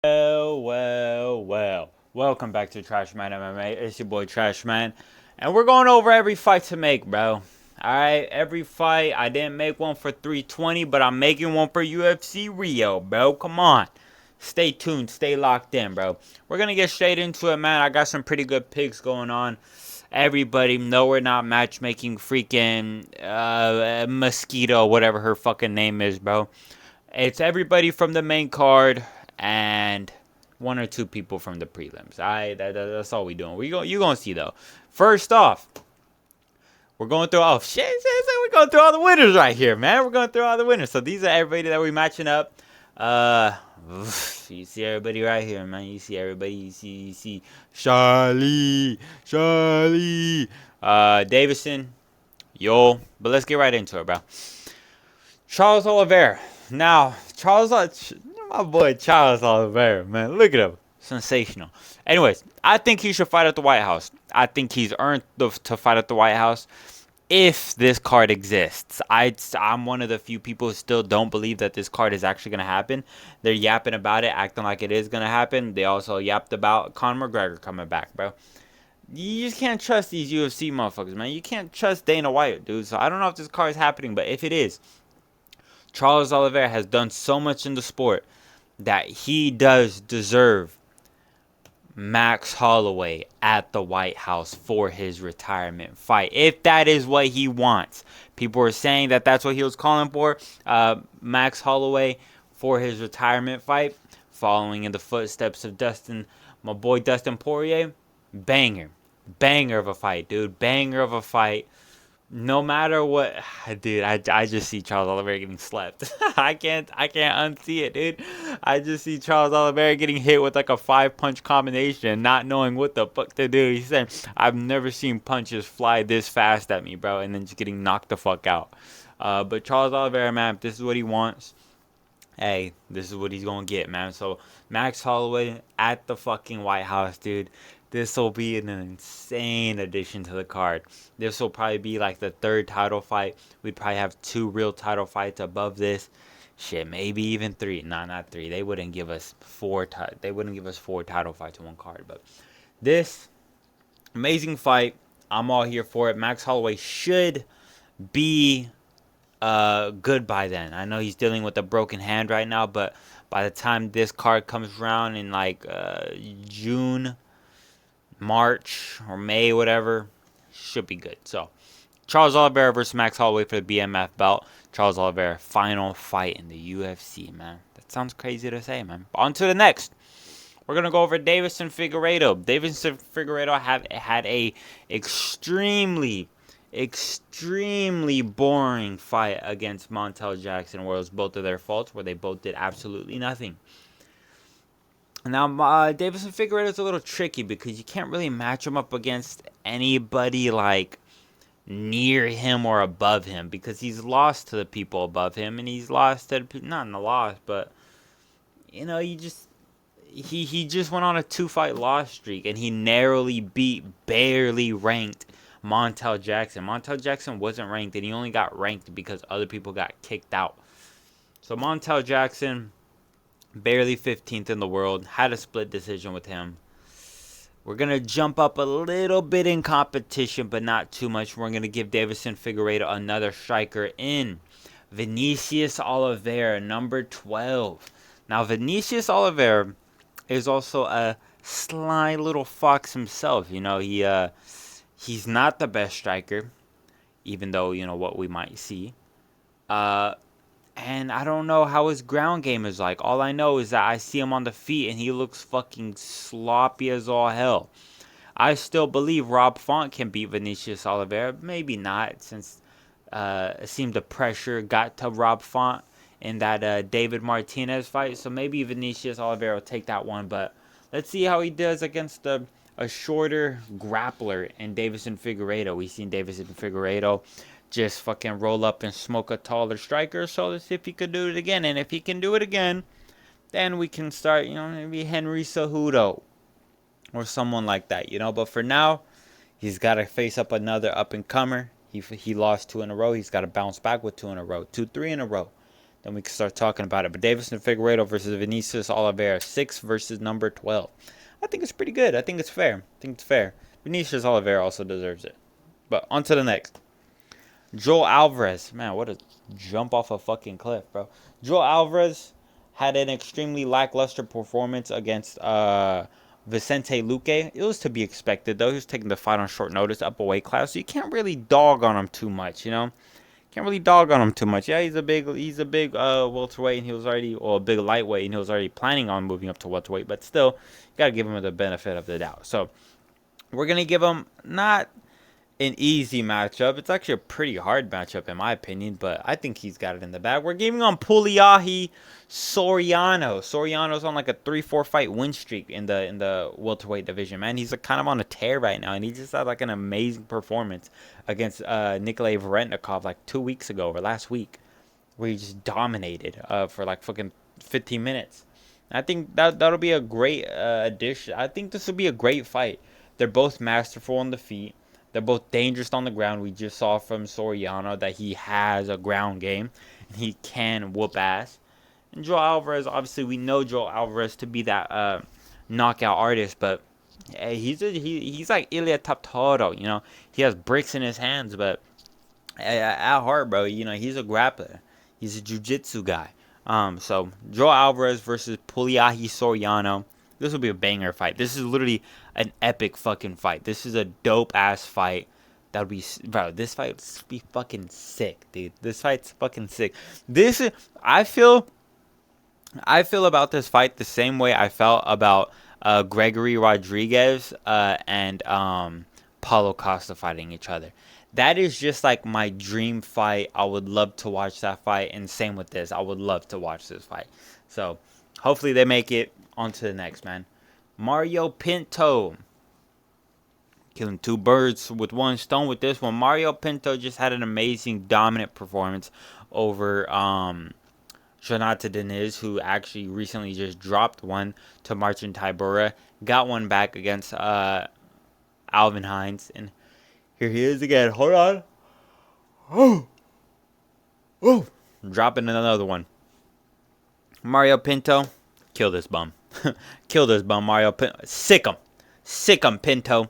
Well. Welcome back to Trash Man MMA. It's your boy Trash Man. And we're going over every fight to make, bro. Alright, every fight. I didn't make one for 320, but I'm making one for UFC Rio, bro. Come on. Stay tuned. Stay locked in, bro. We're going to get straight into it, man. I got some pretty good picks going on. Everybody, no, we're not matchmaking freaking Mosquito, whatever her fucking name is, bro. It's everybody from the main card and one or two people from the prelims. That's all we doing. You gonna see though. First off, we're going through. Oh shit! We're going through all the winners right here, man. We're going through all the winners. So these are everybody that we're matching up. Uh, you see everybody right here, man. You see everybody. You see Charlie, Deivison, yo. But let's get right into it, bro. Charles Oliveira. Now, my boy Charles Oliveira, man, look at him, sensational. Anyways, I think he should fight at the White House. I think he's earned to fight at the White House if this card exists. I'm one of the few people who still don't believe that this card is actually going to happen. They're yapping about it, acting like it is going to happen. They also yapped about Conor McGregor coming back, bro. You just can't trust these UFC motherfuckers, man. You can't trust Dana White, dude. So I don't know if this card is happening, but if it is, Charles Oliveira has done so much in the sport that he does deserve Max Holloway at the White House for his retirement fight, if that is what he wants. People are saying that that's what he was calling for, Max Holloway for his retirement fight, following in the footsteps of my boy Dustin Poirier. Banger of a fight, dude. Banger of a fight. No matter what, dude, I just see Charles Oliveira getting slept. I can't unsee it, dude. I just see Charles Oliveira getting hit with like a 5-punch combination, not knowing what the fuck to do. He said, "I've never seen punches fly this fast at me, bro," and then just getting knocked the fuck out. But Charles Oliveira, man, if this is what he wants, hey, this is what he's gonna get, man. So Max Holloway at the fucking White House, dude. This will be an insane addition to the card. This will probably be like the third title fight. We'd probably have 2 real title fights above this. Shit, maybe even 3. Nah, not 3. They wouldn't give us 4. They wouldn't give us 4 title fights in one card. But this amazing fight, I'm all here for it. Max Holloway should be good by then. I know he's dealing with a broken hand right now, but by the time this card comes around in like June, March or May, whatever, should be good. So Charles Oliveira versus Max Holloway for the BMF belt. Charles Oliveira final fight in the UFC, man. That sounds crazy to say, man. On to the next. We're gonna go over Deivison Figuerdo. Deivison Figuerdo had a extremely boring fight against Montel Jackson, where it was both of their faults, where they both did absolutely nothing. Now, Deivison Figueredo is a little tricky because you can't really match him up against anybody like near him or above him, because he's lost to the people above him, and he's lost to the people, not in the loss, but you know, he just went on a 2-fight loss streak, and he narrowly beat barely ranked Montel Jackson. Montel Jackson wasn't ranked, and he only got ranked because other people got kicked out. So Montel Jackson, barely 15th in the world, had a split decision with him. We're going to jump up a little bit in competition, but not too much. We're going to give Deivison Figueiredo another striker in Vinicius Oliveira, number 12. Now, Vinicius Oliveira is also a sly little fox himself. You know, he's not the best striker, even though, you know, what we might see. And I don't know how his ground game is like. All I know is that I see him on the feet and he looks fucking sloppy as all hell. I still believe Rob Font can beat Vinicius Oliveira. Maybe not, since it seemed the pressure got to Rob Font in that David Martinez fight. So maybe Vinicius Oliveira will take that one. But let's see how he does against a shorter grappler in Deivison Figueiredo. We've seen Deivison Figueiredo just fucking roll up and smoke a taller striker. So let's see if he could do it again. And if he can do it again, then we can start, you know, maybe Henry Cejudo or someone like that, you know. But for now, he's got to face up another up-and-comer. He lost 2 in a row. He's got to bounce back with 2 in a row. 2, 3 in a row. then we can start talking about it. But Deivison Figuerdo versus Vinicius Oliveira, 6 versus number 12. I think it's pretty good. I think it's fair. Vinicius Oliveira also deserves it. But on to the next. Joel Alvarez. Man, what a jump off a fucking cliff, bro. Joel Alvarez had an extremely lackluster performance against Vicente Luque. It was to be expected, though. He was taking the fight on short notice, up a weight class, so you can't really dog on him too much, you know? Can't really dog on him too much. Yeah, he's a big welterweight, and he was already, or a big lightweight, and he was already planning on moving up to welterweight, but still, you gotta give him the benefit of the doubt. So, we're gonna give him not an easy matchup. It's actually a pretty hard matchup in my opinion, but I think he's got it in the bag. We're giving on Puliahi Soriano. Soriano's on like a 3-4 fight win streak in the welterweight division, man. He's kind of on a tear right now, and he just had like an amazing performance against Nikolay Varetnikov like 2 weeks ago or last week, where he just dominated for like fucking 15 minutes. I think that'll be a great addition. I think this will be a great fight. They're both masterful on the feet. They're both dangerous on the ground. We just saw from Soriano that he has a ground game, and he can whoop ass. And Joel Alvarez, obviously, we know Joel Alvarez to be that knockout artist, but he's like Ilya Taptoro, you know. He has bricks in his hands, but at heart, bro, you know, he's a grappler. He's a jiu-jitsu guy. So Joel Alvarez versus Puliahi Soriano. This will be a banger fight. This is literally an epic fucking fight. This is a dope ass fight. That would be, bro. This fight would be fucking sick, dude. This fight's fucking sick. This is, I feel about this fight the same way I felt about Gregory Rodriguez and Paulo Costa fighting each other. That is just like my dream fight. I would love to watch that fight, and same with this. I would love to watch this fight. So hopefully they make it on to the next, man. Mario Pinto. Killing two birds with one stone with this one. Mario Pinto just had an amazing dominant performance over Jonathan Deniz, who actually recently just dropped one to Marcin Tybura. Got one back against Alvin Hines. And here he is again. Hold on. Oh. Dropping another one. Mario Pinto. Kill this bum. Kill this bum, Mario Pinto. Sick him, Pinto.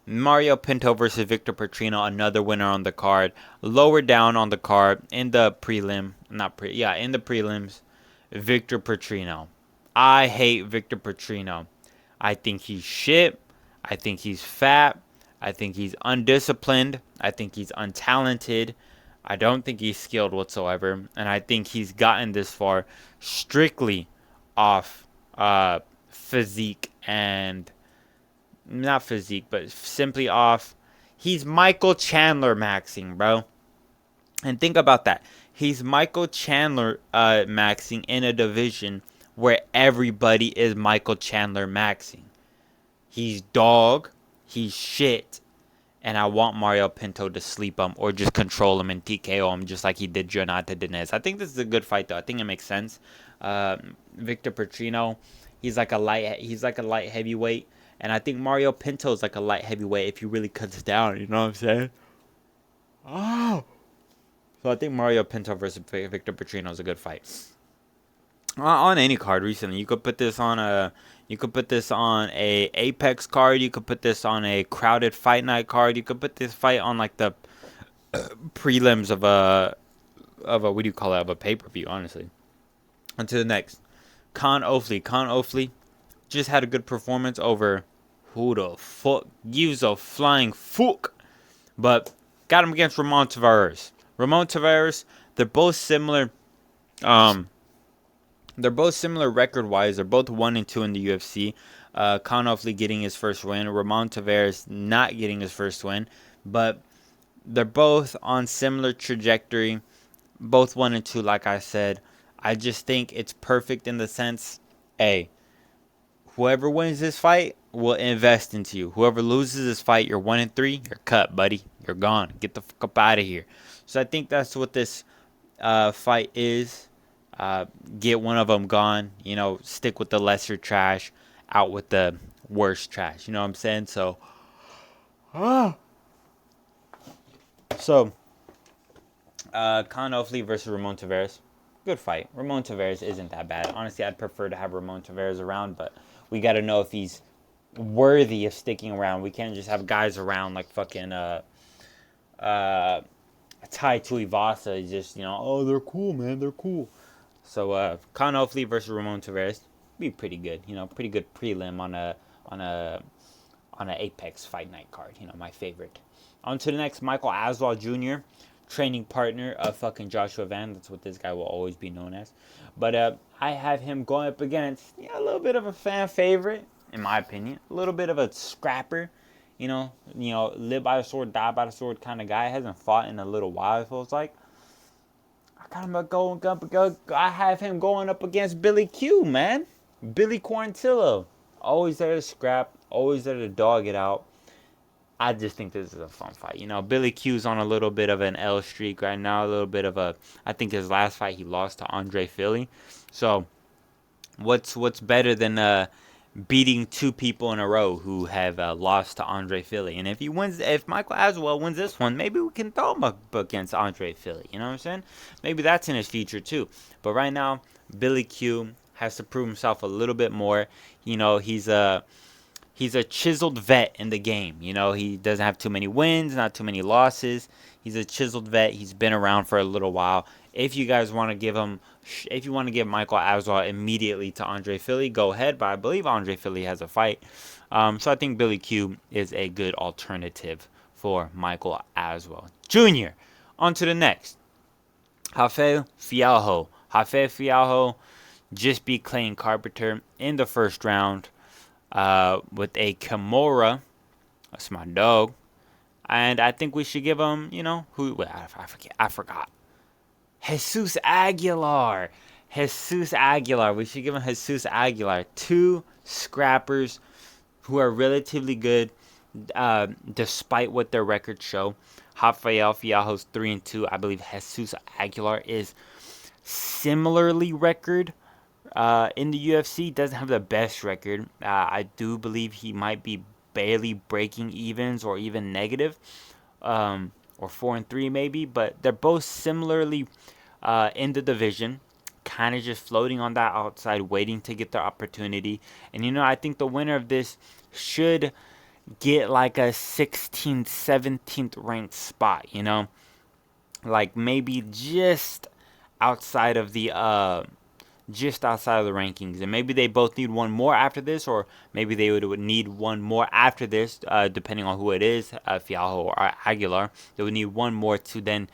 Mario Pinto versus Victor Petrino, another winner on the card. Lower down on the card in the prelim, in the prelims, Victor Petrino. I hate Victor Petrino. I think he's shit. I think he's fat. I think he's undisciplined. I think he's untalented. I don't think he's skilled whatsoever. And I think he's gotten this far strictly off physique and not physique, but simply off. He's Michael Chandler maxing, bro. And think about that. He's Michael Chandler maxing in a division where everybody is Michael Chandler maxing. He's dog. He's shit. And I want Mario Pinto to sleep him or just control him and TKO him just like he did Jonathan Deniz. I think this is a good fight, though. I think it makes sense. Victor Petrino, he's like a light heavyweight. And I think Mario Pinto is like a light heavyweight if he really cuts down. You know what I'm saying? Oh. So I think Mario Pinto versus Victor Petrino is a good fight. On any card recently, you could put this on a Apex card. You could put this on a crowded fight night card. You could put this fight on like the prelims of a what do you call it, of a pay-per-view, honestly. On to the next. Con Ofley just had a good performance over who the fuck gives a flying fuck, but got him against Ramon Tavares. They're both similar. They're both similar record-wise. They're both 1-2 in the UFC. Con Ofley getting his first win. Ramon Tavares not getting his first win. But they're both on similar trajectory. Both 1-2, like I said. I just think it's perfect in the sense, hey, whoever wins this fight will invest into you. Whoever loses this fight, you're 1-3, you're cut, buddy. You're gone. Get the fuck up out of here. So I think that's what this fight is. Get one of them gone, you know, stick with the lesser trash, out with the worst trash, you know what I'm saying? So Con Ofley versus Ramon Tavares. good fight. Ramon Taveras isn't that bad. Honestly, I'd prefer to have Ramon Taveras around, but we got to know if he's worthy of sticking around. We can't just have guys around like fucking Tai Tuivasa. Just, oh, they're cool, man. They're cool. So Conor O'Fleet versus Ramon Taveras be pretty good. Pretty good prelim on an Apex Fight Night card. My favorite. On to the next, Michael Aswell Jr., training partner of fucking Joshua Van. That's what this guy will always be known as. But I have him going up against a little bit of a fan favorite, in my opinion. A little bit of a scrapper. Live by the sword, die by the sword kind of guy. Hasn't fought in a little while, it feels like. I have him going up against Billy Q, man. Billy Quarantillo. Always there to scrap. Always there to dog it out. I just think this is a fun fight. Billy Q's on a little bit of an L streak right now. A little bit of I think his last fight he lost to Andre Philly. So, what's better than beating two people in a row who have lost to Andre Philly? And if Michael Aswell wins this one, maybe we can throw him up against Andre Philly. You know what I'm saying? Maybe that's in his future too. But right now, Billy Q has to prove himself a little bit more. He's a chiseled vet in the game. He doesn't have too many wins, not too many losses. He's a chiseled vet. He's been around for a little while. If you guys want to give Michael Aswell immediately to Andre Philly, go ahead. But I believe Andre Philly has a fight. So I think Billy Q is a good alternative for Michael Aswell Jr. On to the next. Rafael Fialho. Rafael Fialho just beat Clayton Carpenter in the first round. With a Kimura. That's my dog. And I think we should give him, I forgot. Jesus Aguilar. We should give him Jesus Aguilar. Two scrappers who are relatively good, despite what their records show. Rafael Fialho's 3-2. I believe Jesus Aguilar is similarly record. In the UFC, doesn't have the best record. I do believe he might be barely breaking evens or even negative, or 4-3 maybe. But they're both similarly in the division, kind of just floating on that outside, waiting to get their opportunity. And I think the winner of this should get like a 16th, 17th ranked spot. Like maybe just outside of the rankings, and maybe they both need one more after this, or maybe they would need one more after this, depending on who it is, Fialho or Aguilar. They would need one more to then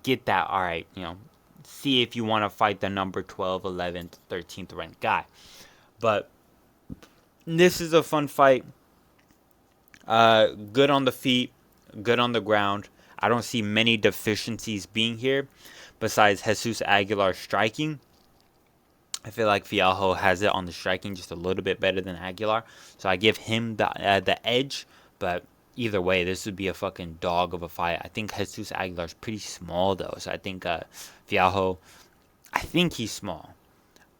get that, all right, see if you want to fight the number 12, 11th, 13th ranked guy. But this is a fun fight. Good on the feet, good on the ground. I don't see many deficiencies being here besides Jesus Aguilar striking. I feel like Fialho has it on the striking just a little bit better than Aguilar. So I give him the edge. But either way, this would be a fucking dog of a fight. I think Jesus Aguilar's pretty small, though. So I think Fialho, I think he's small.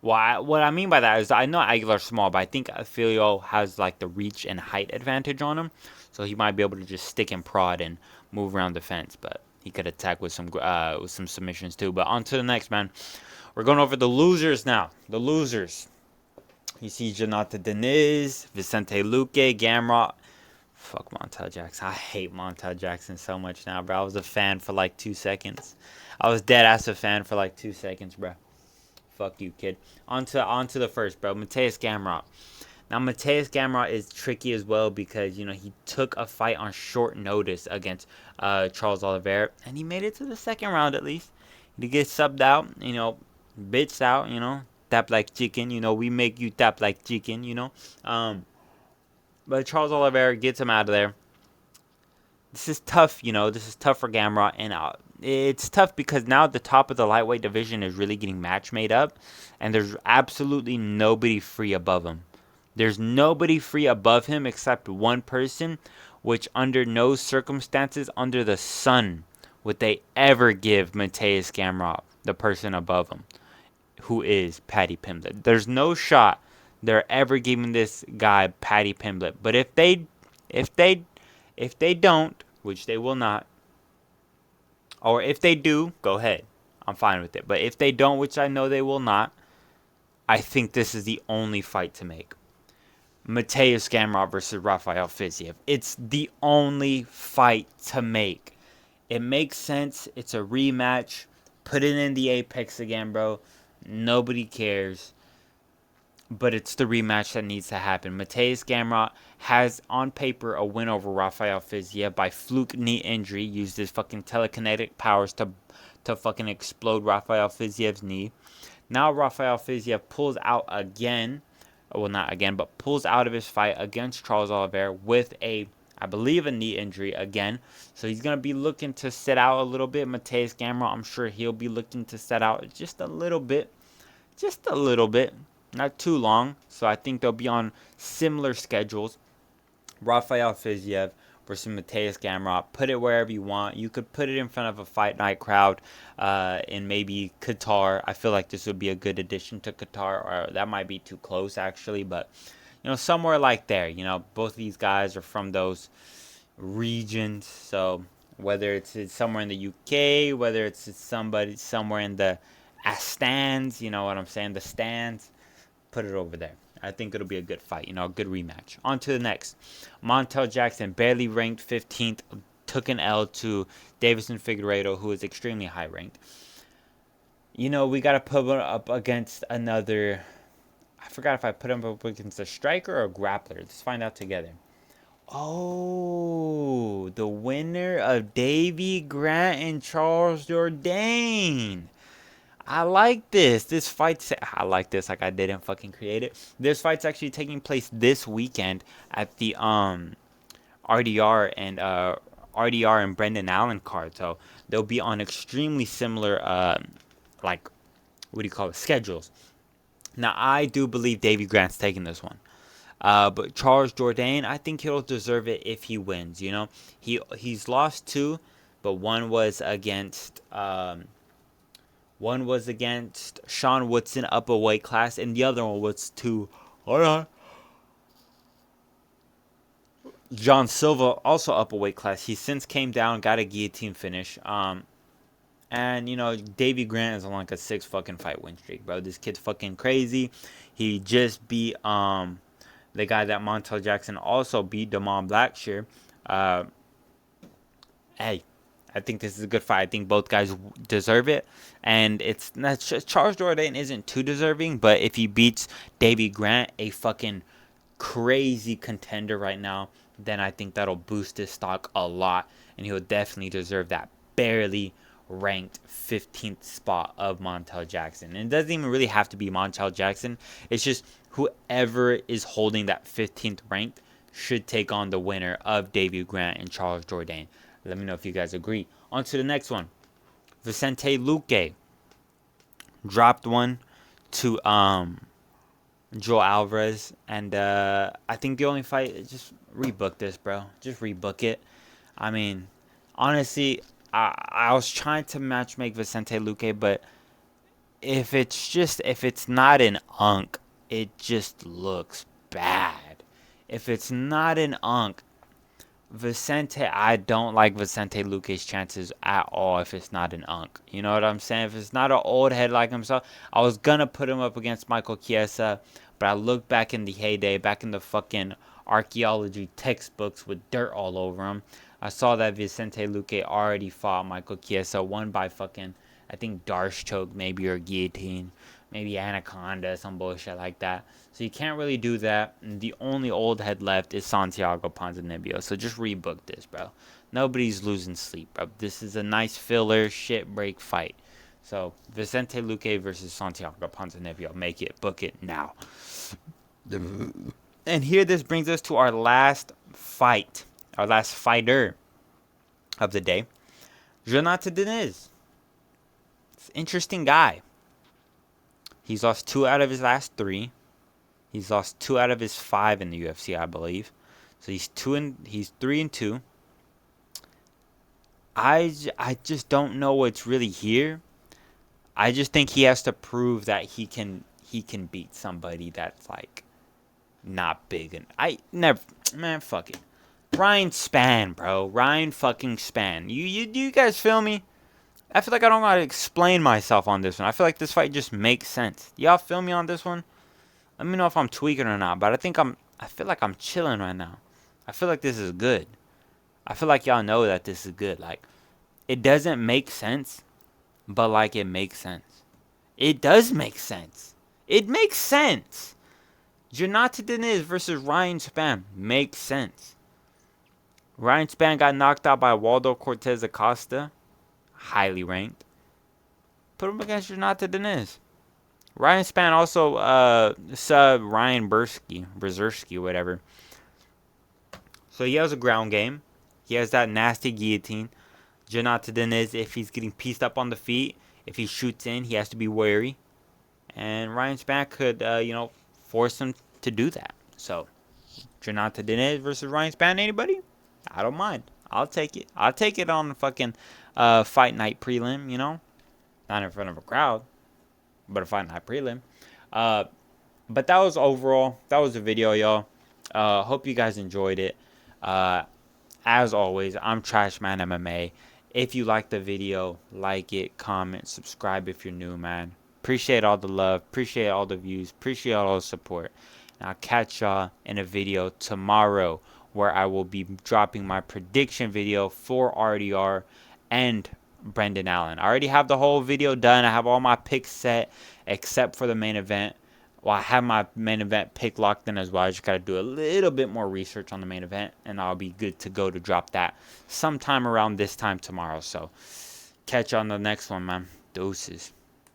What I mean by that is I know Aguilar's small, but I think Fialho has like the reach and height advantage on him. So he might be able to just stick and prod and move around the fence. But he could attack with some submissions too. But on to the next, man. We're going over the losers now. The losers. You see Jonathan Deniz, Vicente Luque, Gamrot. Fuck Montel Jackson. I hate Montel Jackson so much now, bro. I was a fan for like 2 seconds. I was dead ass a fan for like 2 seconds, bro. Fuck you, kid. On to the first, bro. Mateus Gamrot. Now, Mateus Gamrot is tricky as well because, he took a fight on short notice against Charles Oliveira, and he made it to the second round at least. He gets subbed out, bitched out, tap like chicken, we make you tap like chicken, but Charles Oliveira gets him out of there. This is tough, this is tough for Gamrot, and it's tough because now the top of the lightweight division is really getting match made up, and there's absolutely nobody free above him. There's nobody free above him except one person, which under no circumstances under the sun would they ever give Mateus Gamrot, the person above him, who is Paddy Pimblett. There's no shot they're ever giving this guy Paddy Pimblett. But if they don't, which they will not, or if they do, go ahead. I'm fine with it. But if they don't, which I know they will not, I think this is the only fight to make. Mateusz Gamrot versus Rafael Fiziev. It's the only fight to make. It makes sense. It's a rematch. Put it in the Apex again, bro. Nobody cares. But it's the rematch that needs to happen. Mateusz Gamrot has, on paper, a win over Rafael Fiziev by fluke knee injury. Used his fucking telekinetic powers to fucking explode Rafael Fiziev's knee. Now Rafael Fiziev pulls out again. Well, not again, but pulls out of his fight against Charles Oliveira with I believe, a knee injury again. So he's going to be looking to sit out a little bit. Mateusz Gamrot, I'm sure he'll be looking to sit out just a little bit. Just a little bit. Not too long. So I think they'll be on similar schedules. Rafael Fiziev versus Mateusz Gamrot. Put it wherever you want. You could put it in front of a fight night crowd in maybe Qatar. I feel like this would be a good addition to Qatar. Or that might be too close, actually. But, somewhere like there. Both of these guys are from those regions. So whether it's somewhere in the UK, whether it's somewhere in the stands, you know what I'm saying? The stands. Put it over there. I think it'll be a good fight, a good rematch. On to the next. Montel Jackson, barely ranked 15th, took an L to Deivison Figuerdo, who is extremely high ranked. We got to put him up against another. I forgot if I put him up against a striker or a grappler. Let's find out together. Oh, the winner of Davy Grant and Charles Jourdain. I like this. I like this like I didn't fucking create it. This fight's actually taking place this weekend at the RDR and Brendan Allen card. So they'll be on extremely similar schedules. Now I do believe Davy Grant's taking this one. But Charles Jourdain, I think he'll deserve it if he wins. He's lost 2, but one was against Sean Woodson up a weight class, and the other one was to John Silva, also up a weight class. He since came down, got a guillotine finish. And Davy Grant is on like a 6 fucking fight win streak, bro. This kid's fucking crazy. He just beat the guy that Montel Jackson also beat, Damon Blackshear. Hey, I think this is a good fight. I think both guys deserve it. And Charles Jourdain isn't too deserving, but if he beats Davy Grant, a fucking crazy contender right now, then I think that'll boost his stock a lot. And he'll definitely deserve that barely ranked 15th spot of Montel Jackson. And it doesn't even really have to be Montel Jackson. It's just whoever is holding that 15th ranked should take on the winner of Davy Grant and Charles Jourdain. Let me know if you guys agree. On to the next one. Vicente Luque dropped one to Joe Alvarez. And I think the only fight, just rebook this, bro. Just rebook it. I mean, honestly, I was trying to matchmake Vicente Luque, but if it's not an unk, it just looks bad. If it's not an unk, I don't like Vicente Luque's chances at all if it's not an unk. You know what I'm saying? If it's not an old head like himself, I was going to put him up against Michael Chiesa, but I looked back in the heyday, back in the fucking archaeology textbooks with dirt all over him. I saw that Vicente Luque already fought Michael Chiesa, won by fucking, I think, Darce choke maybe, or guillotine, maybe Anaconda, some bullshit like that. So you can't really do that. And the only old head left is Santiago Ponzinibbio. So just rebook this, bro. Nobody's losing sleep, bro. This is a nice filler shit break fight. So Vicente Luque versus Santiago Ponzinibbio. Make it. Book it now. And here this brings us to our last fight. Our last fighter of the day. Jonathan Diniz. It's an interesting guy. He's lost 2 out of his last 3. He's lost 2 out of his 5 in the UFC, I believe. So he's 3-2. I just don't know what's really here. I just think he has to prove that he can beat somebody that's like not big. And fuck it. Ryan Spann, bro. Ryan fucking Spann. You guys feel me? I feel like I don't gotta explain myself on this one. I feel like this fight just makes sense. Y'all feel me on this one? Let me know if I'm tweaking or not. But I feel like I'm chilling right now. I feel like this is good. I feel like y'all know that this is good. Like, it doesn't make sense, but like it makes sense. It does make sense. It makes sense. Jonathan Deniz versus Ryan Spann makes sense. Ryan Spann got knocked out by Waldo Cortez Acosta, highly ranked. Put him against Jonathan Deniz. Ryan Spann also sub Ryan Berzersky, whatever. So he has a ground game. He has that nasty guillotine. Jonathan Deniz, if he's getting pieced up on the feet, if he shoots in, he has to be wary. And Ryan Spann could, force him to do that. So, Jonathan Deniz versus Ryan Spann, anybody? I don't mind. I'll take it. I'll take it on the fucking fight night prelim, Not in front of a crowd, but a fight night prelim. But that was overall. That was the video, y'all. Hope you guys enjoyed it. As always, I'm Trashman MMA. If you like the video, like it, comment, subscribe if you're new, man. Appreciate all the love. Appreciate all the views. Appreciate all the support. And I'll catch y'all in a video tomorrow where I will be dropping my prediction video for RDR and Brendan Allen. I already have the whole video done. I have all my picks set except for the main event. Well, I have my main event pick locked in as well. I just got to do a little bit more research on the main event, and I'll be good to go to drop that sometime around this time tomorrow. So, catch you on the next one, man. Deuces.